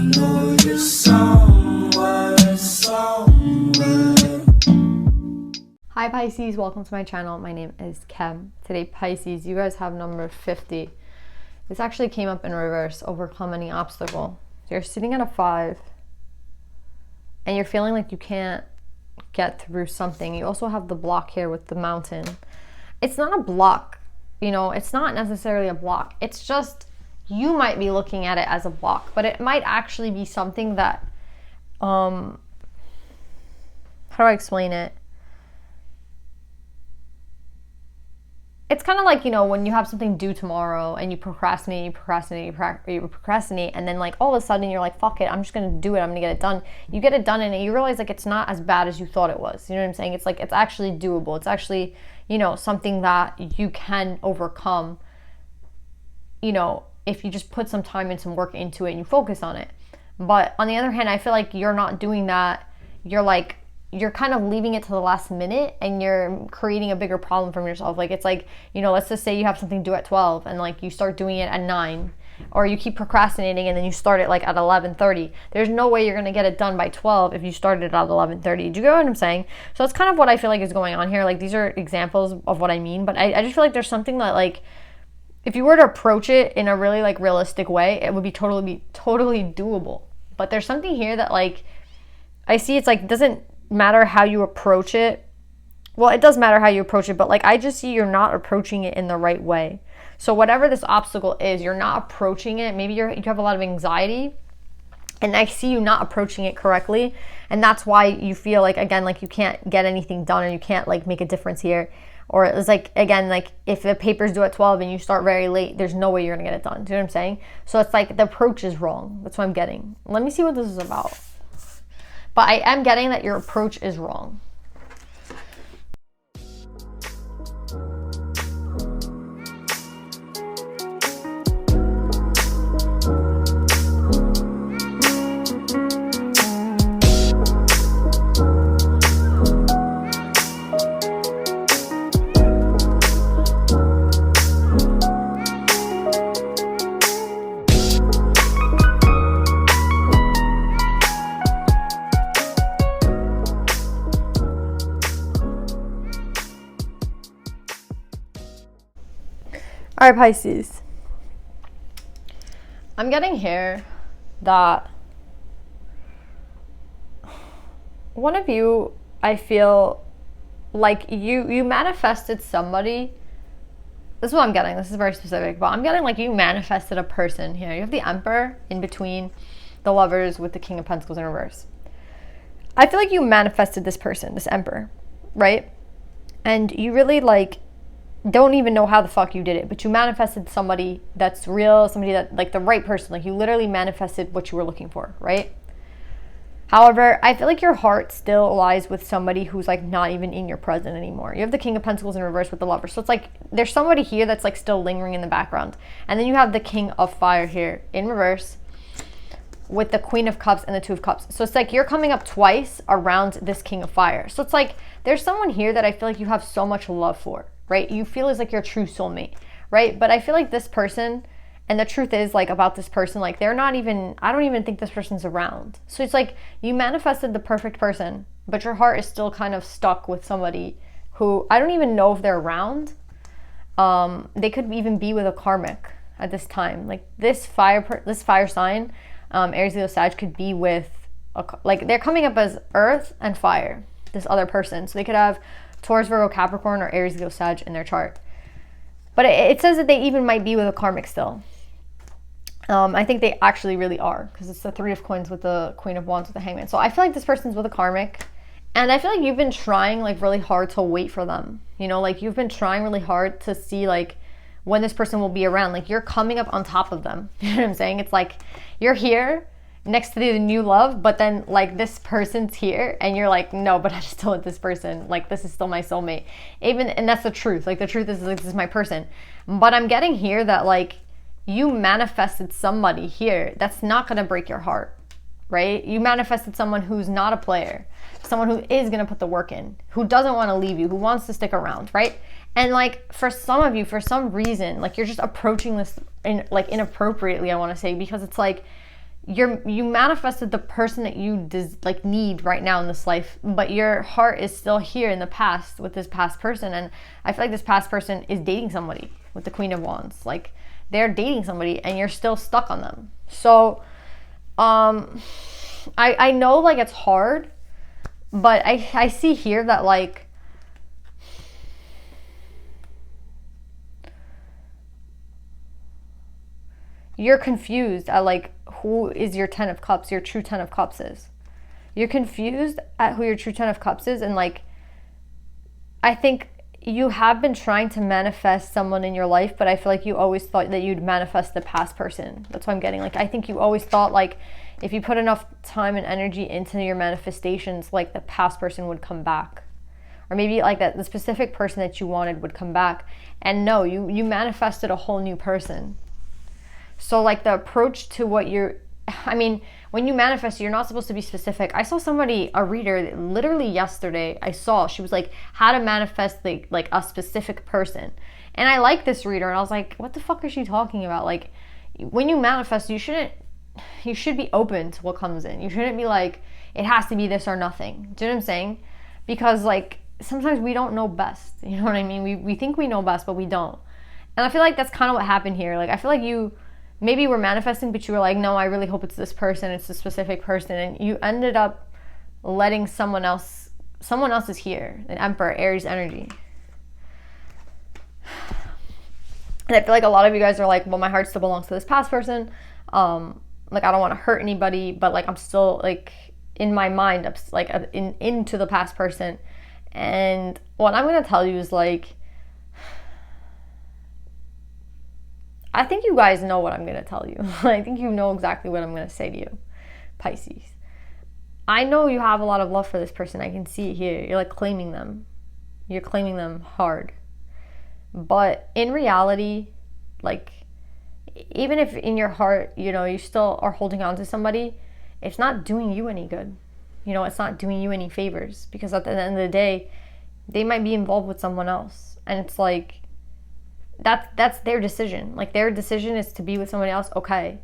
know you're somewhere. Hi Pisces, welcome to my channel. My name is Kem. Today Pisces, you guys have number 50. This actually came up in reverse, overcome any obstacle. So you're sitting at a 5 and you're feeling like you can't get through something. You also have the block here with the mountain. It's not a block, you know, it's not necessarily a block. It's just, you might be looking at it as a block, but it might actually be something that, how do I explain it? It's kind of like, you know, when you have something due tomorrow and you procrastinate, and then like all of a sudden you're like, fuck it, I'm just gonna do it, I'm gonna get it done. You get it done and you realize like it's not as bad as you thought it was. You know what I'm saying? It's like, it's actually doable. It's actually, you know, something that you can overcome, you know, if you just put some time and some work into it and you focus on it. But on the other hand, I feel like you're not doing that. You're kind of leaving it to the last minute and you're creating a bigger problem from yourself. Like, it's like, you know, let's just say you have something due at 12 and like you start doing it at 9, or you keep procrastinating and then you start it like at 11:30. There's no way you're going to get it done by 12 if you started at 11:30. Do you get what I'm saying? So it's kind of what I feel like is going on here. Like, these are examples of what I mean, but I just feel like there's something that, like, if you were to approach it in a really like realistic way, it would be totally doable. But there's something here that, like, I see, it's like, doesn't matter how you approach it. Well, it does matter how you approach it, but like, I just see you're not approaching it in the right way. So whatever this obstacle is, you're not approaching it. Maybe you have a lot of anxiety and I see you not approaching it correctly. And that's why you feel like, again, like you can't get anything done, or you can't like make a difference here. Or it's like, again, like if the paper's due at 12 and you start very late, there's no way you're gonna get it done. Do you know what I'm saying? So it's like the approach is wrong. That's what I'm getting. Let me see what this is about. But I am getting that your approach is wrong. All right, Pisces. I'm getting here that one of you, I feel like you manifested somebody. This is what I'm getting. This is very specific, but I'm getting like you manifested a person here. You have the Emperor in between the Lovers with the King of Pentacles in reverse. I feel like you manifested this person, this Emperor, right? And you really like don't even know how the fuck you did it, but you manifested somebody that's real, somebody that, like, the right person. Like, you literally manifested what you were looking for, right? However, I feel like your heart still lies with somebody who's like not even in your present anymore. You have the King of Pentacles in reverse with the Lover. So it's like there's somebody here that's like still lingering in the background. And then you have the King of Fire here in reverse with the Queen of Cups and the Two of Cups. So it's like you're coming up twice around this King of Fire. So it's like there's someone here that I feel like you have so much love for, right? You feel is like your true soulmate, right? But I feel like this person, and the truth is like about this person, like they're not even, I don't even think this person's around. So it's like you manifested the perfect person, but your heart is still kind of stuck with somebody who I don't even know if they're around. They could even be with a karmic at this time. Like this fire sign, Aries, Leo, Sag, could be with, like they're coming up as earth and fire, this other person. So they could have Taurus, Virgo, Capricorn, or Aries, Leo, Sag in their chart. But it says that they even might be with a karmic still. I think they actually really are, because it's the Three of Coins with the Queen of Wands with the Hangman. So I feel like this person's with a karmic, and I feel like you've been trying like really hard to wait for them. You know, like you've been trying really hard to see like when this person will be around. Like you're coming up on top of them. You know what I'm saying? It's like you're here next to the new love, but then like this person's here and you're like, no, but I'm still with this person. Like this is still my soulmate. And that's the truth. Like the truth is like, this is my person. But I'm getting here that like you manifested somebody here that's not going to break your heart, right? You manifested someone who's not a player, someone who is going to put the work in, who doesn't want to leave you, who wants to stick around, right? And like for some of you, for some reason, like you're just approaching this like inappropriately, I want to say, because it's like you manifested the person that you like need right now in this life, but your heart is still here in the past with this past person. And I feel like this past person is dating somebody with the Queen of Wands. Like, they're dating somebody and you're still stuck on them. So I know, like, it's hard, but I see here that, like, you're confused at, like, who is your 10 of Cups, your true 10 of Cups is. You're confused at who your true 10 of Cups is, and, like, I think you have been trying to manifest someone in your life, but I feel like you always thought that you'd manifest the past person. That's what I'm getting. Like, I think you always thought, like, if you put enough time and energy into your manifestations, like, the past person would come back. Or maybe, like, that the specific person that you wanted would come back. And no, you manifested a whole new person. So, like, the approach to what when you manifest, you're not supposed to be specific. I saw somebody, a reader, literally yesterday, she was like, how to manifest, like a specific person. And I like this reader, and I was like, what the fuck is she talking about? Like, when you manifest, you should be open to what comes in. You shouldn't be like, it has to be this or nothing. Do you know what I'm saying? Because, like, sometimes we don't know best. You know what I mean? We think we know best, but we don't. And I feel like that's kind of what happened here. Like, I feel like you maybe were manifesting, but you were like, no, I really hope it's this person, it's a specific person. And you ended up letting someone else is here, an Emperor, Aries energy. And I feel like a lot of you guys are like, well, my heart still belongs to this past person. Like, I don't want to hurt anybody, but, like, I'm still, like, in my mind, I'm like into the past person. And what I'm going to tell you is, like, I think you guys know what I'm going to tell you. I think you know exactly what I'm going to say to you, Pisces. I know you have a lot of love for this person. I can see it here. You're, like, claiming them. You're claiming them hard. But in reality, like, even if in your heart, you know, you still are holding on to somebody, it's not doing you any good. You know, it's not doing you any favors. Because at the end of the day, they might be involved with someone else. And it's like, that's their decision. Like, their decision is to be with somebody else, okay.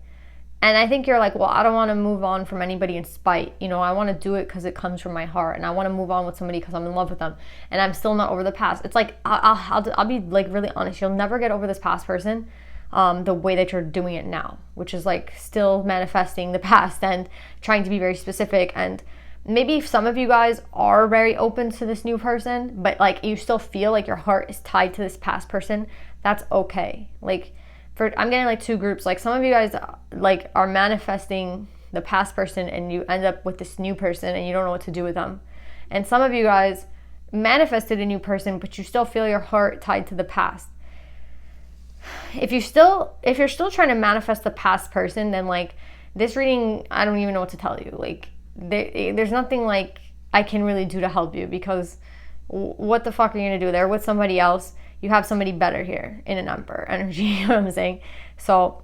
And I think you're like, well, I don't want to move on from anybody in spite. You know, I want to do it because it comes from my heart, and I want to move on with somebody because I'm in love with them, and I'm still not over the past. It's like, I'll be, like, really honest. You'll never get over this past person the way that you're doing it now, which is, like, still manifesting the past and trying to be very specific. And maybe some of you guys are very open to this new person, but, like, you still feel like your heart is tied to this past person. That's okay. Like, I'm getting, like, two groups. Like, some of you guys, like, are manifesting the past person and you end up with this new person and you don't know what to do with them. And some of you guys manifested a new person, but you still feel your heart tied to the past. If you're still trying to manifest the past person, then, like, this reading, I don't even know what to tell you. Like, there's nothing, like, I can really do to help you, because what the fuck are you gonna do? They're with somebody else. You have somebody better here in an Emperor energy. You know what I'm saying? So,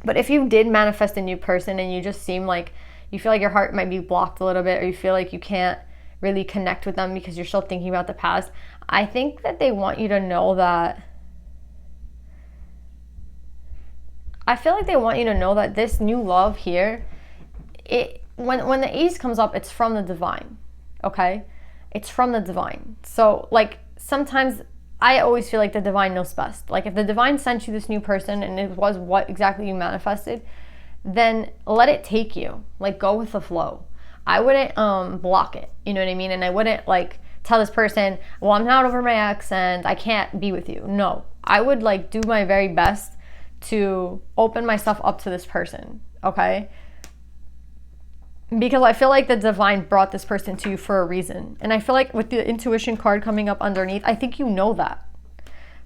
but if you did manifest a new person and you just seem like you feel like your heart might be blocked a little bit, or you feel like you can't really connect with them because you're still thinking about the past, I think that they want you to know that. I feel like they want you to know that this new love here, when the Ace comes up, it's from the divine. Okay? It's from the divine. So, like, sometimes I always feel like the divine knows best. Like, if the divine sent you this new person and it was what exactly you manifested, then let it take you. Like, go with the flow. I wouldn't block it. You know what I mean? And I wouldn't, like, tell this person, well, I'm not over my ex and I can't be with you. No. I would, like, do my very best to open myself up to this person. Okay? Because I feel like the divine brought this person to you for a reason. And I feel like with the intuition card coming up underneath, I think you know that.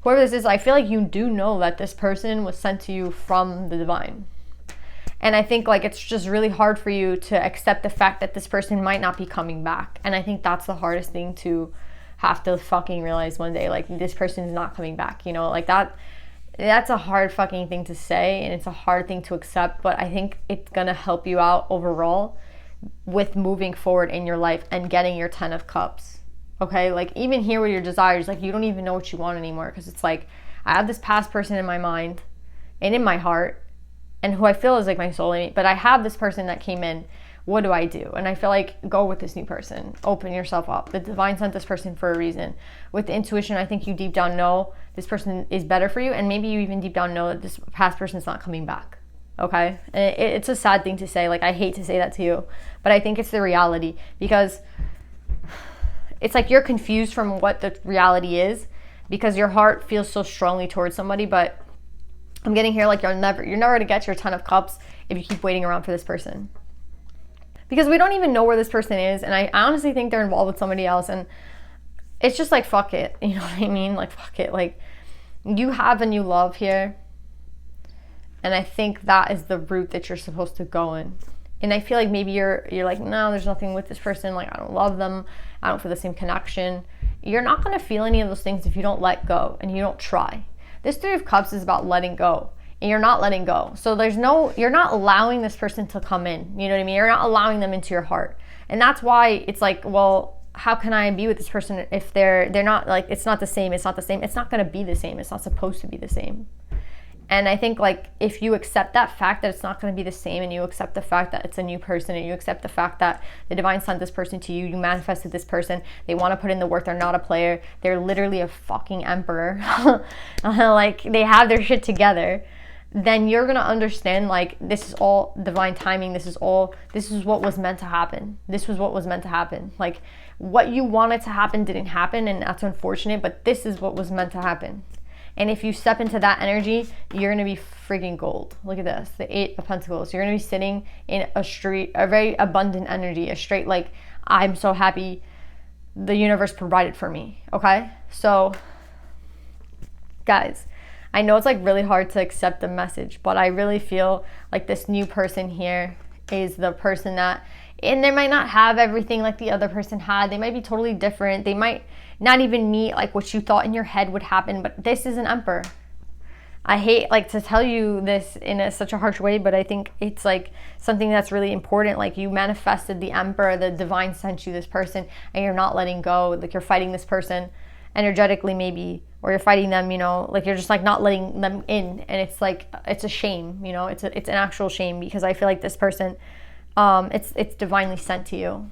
Whoever this is, I feel like you do know that this person was sent to you from the divine. And I think, like, it's just really hard for you to accept the fact that this person might not be coming back. And I think that's the hardest thing to have to fucking realize one day. Like, this person is not coming back, you know? Like, that's a hard fucking thing to say, and it's a hard thing to accept. But I think it's gonna help you out overall with moving forward in your life and getting your 10 of Cups. Okay? Like, even here with your desires, like, you don't even know what you want anymore, because it's like, I have this past person in my mind and in my heart, and who I feel is like my soulmate, but I have this person that came in. What do I do? And I feel like go with this new person. Open yourself up. The divine sent this person for a reason. With the intuition, I think you deep down know this person is better for you, and maybe you even deep down know that this past person is not coming back. Okay? And it's a sad thing to say. Like, I hate to say that to you, but I think it's the reality, because it's like you're confused from what the reality is because your heart feels so strongly towards somebody, but I'm getting here like you're never gonna get your 10 of cups if you keep waiting around for this person. Because we don't even know where this person is, and I honestly think they're involved with somebody else, and it's just like, fuck it, you know what I mean? Like, fuck it. Like, you have a new love here, and I think that is the route that you're supposed to go in. And I feel like maybe you're like, no, there's nothing with this person, like, I don't love them, I don't feel the same connection. You're not going to feel any of those things if you don't let go and you don't try. This 3 of Cups is about letting go, and you're not letting go. So you're not allowing this person to come in. You know what I mean? You're not allowing them into your heart. And that's why it's like, well, how can I be with this person if they're not, like, it's not the same. It's not going to be the same. It's not supposed to be the same. And I think, like, if you accept that fact that it's not going to be the same, and you accept the fact that it's a new person, and you accept the fact that the divine sent this person to you, you manifested this person, they want to put in the work, they're not a player, they're literally a fucking emperor, like, they have their shit together, then you're going to understand, like, this is all divine timing. This is what was meant to happen. This was what was meant to happen. Like, what you wanted to happen didn't happen, and that's unfortunate, but this is what was meant to happen. And if you step into that energy, you're going to be freaking gold. Look at this, the 8 of Pentacles. You're going to be sitting in a very abundant energy, a straight, like, I'm so happy the universe provided for me, okay? So, guys, I know it's, like, really hard to accept the message, but I really feel like this new person here is the person that, and they might not have everything like the other person had. They might be totally different. They might not even meet, like, what you thought in your head would happen, but this is an emperor. I hate, like, to tell you this in such a harsh way, but I think it's, like, something that's really important. Like, you manifested the emperor, the divine sent you this person, and you're not letting go. Like, you're fighting this person energetically, maybe, or you're fighting them, you know, like, you're just, like, not letting them in, and it's, like, it's a shame, you know, it's an actual shame, because I feel like this person, it's divinely sent to you.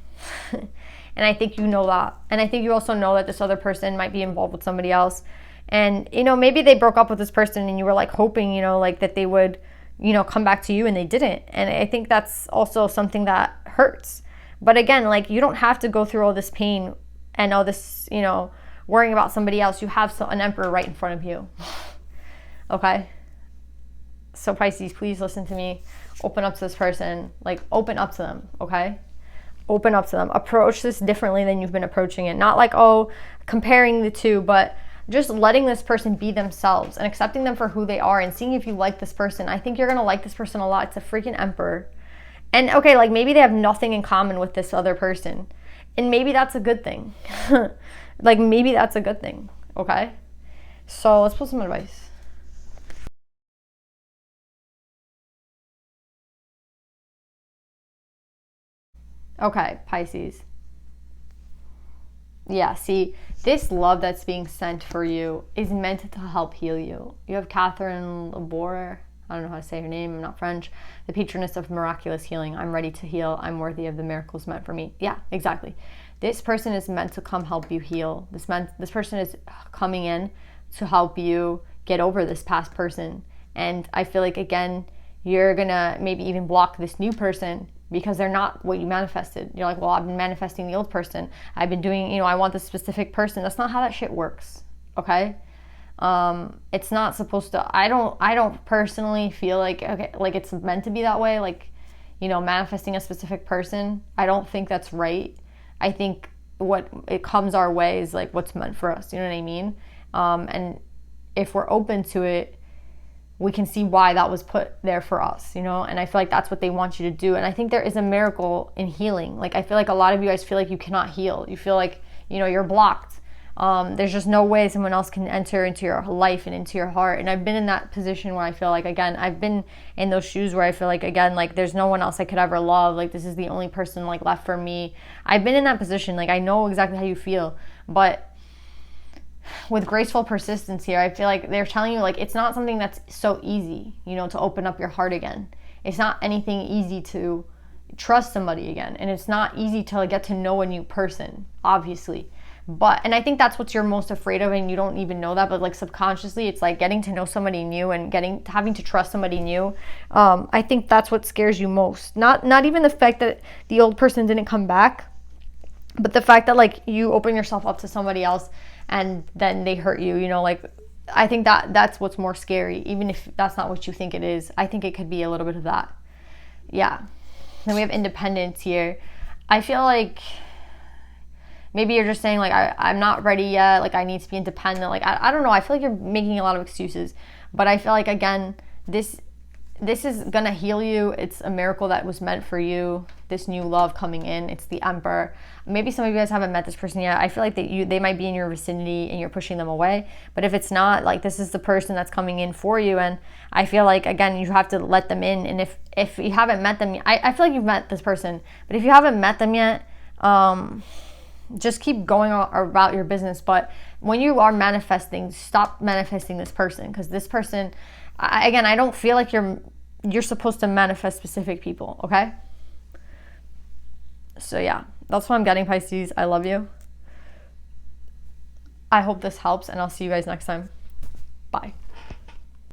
And I think you know that. And I think you also know that this other person might be involved with somebody else. And, you know, maybe they broke up with this person and you were, like, hoping, you know, like, that they would, you know, come back to you, and they didn't. And I think that's also something that hurts. But again, like, you don't have to go through all this pain and all this, you know, worrying about somebody else. You have an emperor right in front of you. Okay? So Pisces, please listen to me. Open up to this person. Like, open up to them, okay? Open up to them. Approach this differently than you've been approaching it. Not like, oh, comparing the two, but just letting this person be themselves and accepting them for who they are and seeing if you like this person. I think you're going to like this person a lot. It's a freaking emperor. And okay, like, maybe they have nothing in common with this other person. And maybe that's a good thing. Like, maybe that's a good thing, okay? So let's pull some advice. Okay, Pisces. Yeah, see, this love that's being sent for you is meant to help heal you. You have Catherine Labore. I don't know how to say her name. I'm not French. The patroness of miraculous healing. I'm ready to heal. I'm worthy of the miracles meant for me. Yeah, exactly. This person is meant to come help you heal. This person is coming in to help you get over this past person. And I feel like, again, you're going to maybe even block this new person because they're not what you manifested. You're like, well, I've been manifesting the old person. I've been doing, you know, I want this specific person. That's not how that shit works, okay? It's not supposed to, I don't personally feel like, okay, like, it's meant to be that way. Like, you know, manifesting a specific person. I don't think that's right. I think what it comes our way is, like, what's meant for us. You know what I mean? And if we're open to it, we can see why that was put there for us, you know? And I feel like that's what they want you to do. And I think there is a miracle in healing. Like, I feel like a lot of you guys feel like you cannot heal. You feel like, you know, you're blocked. There's just no way someone else can enter into your life and into your heart. And I've been in that position where I feel like, again, I've been in those shoes where I feel like, again, like, there's no one else I could ever love. Like, this is the only person, like, left for me. I've been in that position. Like, I know exactly how you feel. But with graceful persistence here, I feel like they're telling you like it's not something that's so easy, you know, to open up your heart again. It's not anything easy to trust somebody again, and it's not easy to get to know a new person, obviously. And I think that's what you're most afraid of, and you don't even know that, but like subconsciously it's like getting to know somebody new and having to trust somebody new. I think that's what scares you most. Not even the fact that the old person didn't come back, but the fact that like you open yourself up to somebody else and then they hurt you, you know, like I think that's what's more scary, even if that's not what you think it is. I think it could be a little bit of that. Yeah. Then we have independence here. I feel like maybe you're just saying like I'm not ready yet, like I need to be independent. Like I don't know, I feel like you're making a lot of excuses, but I feel like again this is gonna heal you. It's a miracle that was meant for you, this new love coming in. It's the Emperor. Maybe some of you guys haven't met this person yet. I feel like they might be in your vicinity and you're pushing them away, but if it's not, like this is the person that's coming in for you. And I feel like again you have to let them in. And if you haven't met them yet, I feel like you've met this person, but if you haven't met them yet, just keep going about your business. But when you are manifesting, stop manifesting this person, because this person, again, I don't feel like you're supposed to manifest specific people, okay? So yeah, that's what I'm getting, Pisces. I love you. I hope this helps, and I'll see you guys next time. Bye.